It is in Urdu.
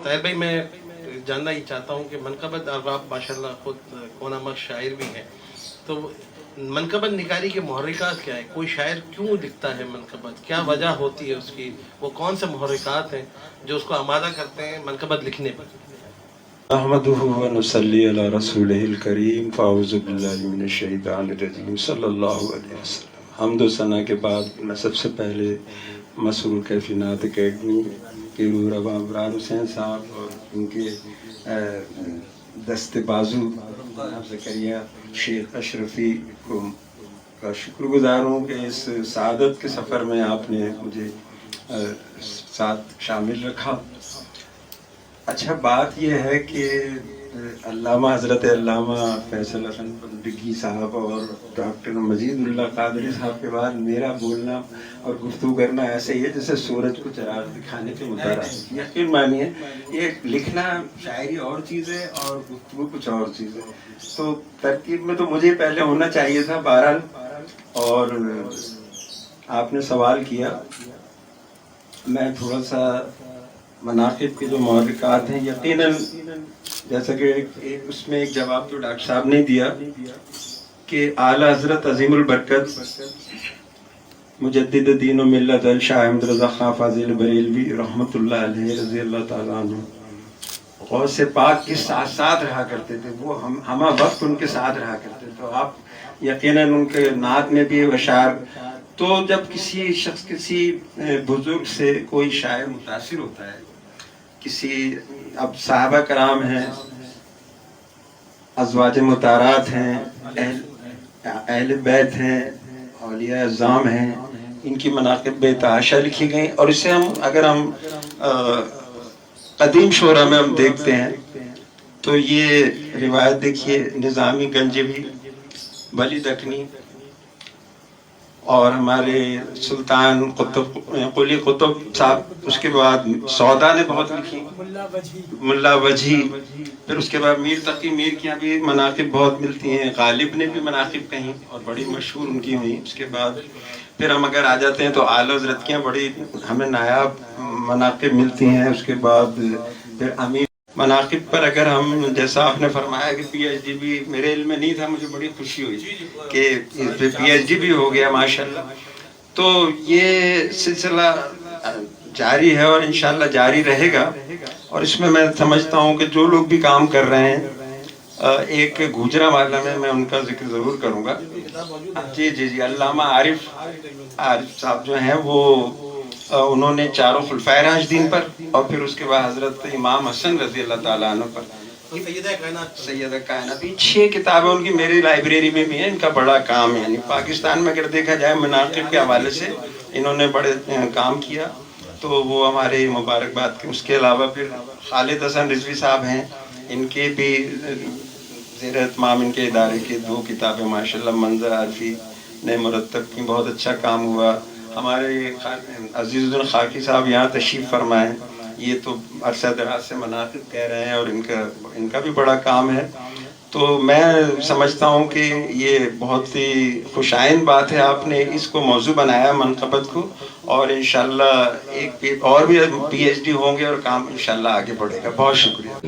طاہر بھائی میں جاننا ہی چاہتا ہوں کہ منقبت اور آپ ماشاءاللہ خود کونامہ شاعر بھی ہیں، تو منقبت نگاری کے محرکات کیا ہیں؟ کوئی شاعر کیوں لکھتا ہے منقبت؟ کیا وجہ ہوتی ہے اس کی؟ وہ کون سے محرکات ہیں جو اس کو آمادہ کرتے ہیں منقبت لکھنے پر؟ نحمده ونصلي على رسوله الكريم فاعوذ بالله من الشیطان الرجیم صلی اللہ علیہ وسلم۔ حمد و ثنا کے بعد میں سب سے پہلے مسرور کیفی نعت اکیڈمی کے رواں ابرار حسین صاحب اور ان کے دست بازو جناب زکریا شیخ اشرفی کو کا شکر گزار ہوں کہ اس سعادت کے سفر میں آپ نے مجھے ساتھ شامل رکھا۔ اچھا بات یہ ہے کہ علامہ حضرت علامہ فیصل حسن بندگی صاحب اور ڈاکٹر مجید اللہ قادری صاحب کے بعد میرا بولنا اور گفتگو کرنا ایسے ہی ہے جیسے سورج کو چراغ دکھانے کے مطابق۔ یقین مانیے یہ لکھنا شاعری اور چیز ہے اور گفتگو کچھ اور چیز ہے، تو ترکیب میں تو مجھے پہلے ہونا چاہیے تھا بہرحال۔ اور آپ نے سوال کیا، میں تھوڑا سا مناقب کے جو محرکات ہیں، یقیناً جیسا کہ اس میں ایک جواب تو ڈاکٹر صاحب نے دیا کہ اعلیٰ حضرت عظیم البرکت مجدد دین و ملت شاہ احمد رضا خان فاضل بریلوی رحمۃ اللہ علیہ رضی اللہ تعالیٰ عنہ غوث پاک کے ساتھ ساتھ رہا کرتے تھے، وہ ہمہ وقت ان کے ساتھ رہا کرتے تھے۔ تو آپ یقیناً ان کے نعت میں بھی اشعار، تو جب کسی شخص کسی بزرگ سے کوئی شاعر متاثر ہوتا ہے، کسی اب صحابہ کرام ہیں، ازواج مطہرات ہیں، اہل بیت ہیں، اولیاء اعظام ہیں، ان کی مناقب بے تحاشا لکھی گئیں۔ اور اسے اگر ہم قدیم شعرا میں ہم دیکھتے ہیں تو یہ روایت دیکھیے، نظامی گنجوی، ولی دکنی اور ہمارے سلطان قطب قلی قطب صاحب، اس کے بعد سودا نے بہت لکھی، ملا وجہی، پھر اس کے بعد میر تقی میر کی بھی مناقب بہت ملتی ہیں، غالب نے بھی مناقب کہیں اور بڑی مشہور ان کی ہوئی۔ اس کے بعد پھر ہم اگر آ جاتے ہیں تو اعلیٰ حضرت کی بڑی ہمیں نایاب مناقب ملتی ہیں۔ اس کے بعد پھر امیر مناقب پر اگر ہم، جیسا آپ نے فرمایا کہ پی ایچ ڈی بھی میرے علم میں نہیں تھا، مجھے بڑی خوشی ہوئی کہ اس پہ پی ایچ ڈی بھی ہو گیا ماشاءاللہ۔ تو یہ سلسلہ جاری ہے اور انشاءاللہ جاری رہے گا، اور اس میں سمجھتا ہوں کہ جو لوگ بھی کام کر رہے ہیں، ایک گوجرا والا میں ان کا ذکر ضرور کروں گا۔ جی علامہ عارف صاحب جو ہیں، وہ انہوں نے چاروں خلفائے راشدین پر اور پھر اس کے بعد حضرت امام حسن رضی اللہ تعالیٰ عنہ پر سیدہ کائنات، 6 کتابیں ان کی میری لائبریری میں بھی ہیں۔ ان کا بڑا کام ہے، یعنی پاکستان میں اگر دیکھا جائے مناقب کے حوالے سے انہوں نے بڑے کام کیا، تو وہ ہمارے مبارکباد کے۔ اس کے علاوہ پھر خالد حسن رضوی صاحب ہیں، ان کے بھی زیر اہتمام ان کے ادارے کی 2 کتابیں ماشاءاللہ منظر عارفی نے مرتب کی، بہت اچھا کام ہوا۔ ہمارے عزیز الدین خاکی صاحب یہاں تشریف فرمائیں، یہ تو عرصہ دراز سے مناقب کہہ رہے ہیں اور ان کا بھی بڑا کام ہے۔ تو میں سمجھتا ہوں کہ یہ بہت ہی خوشائن بات ہے، آپ نے اس کو موضوع بنایا منقبت کو، اور انشاءاللہ ایک اور بھی پی ایچ ڈی ہوں گے اور کام انشاءاللہ آگے بڑھے گا۔ بہت شکریہ۔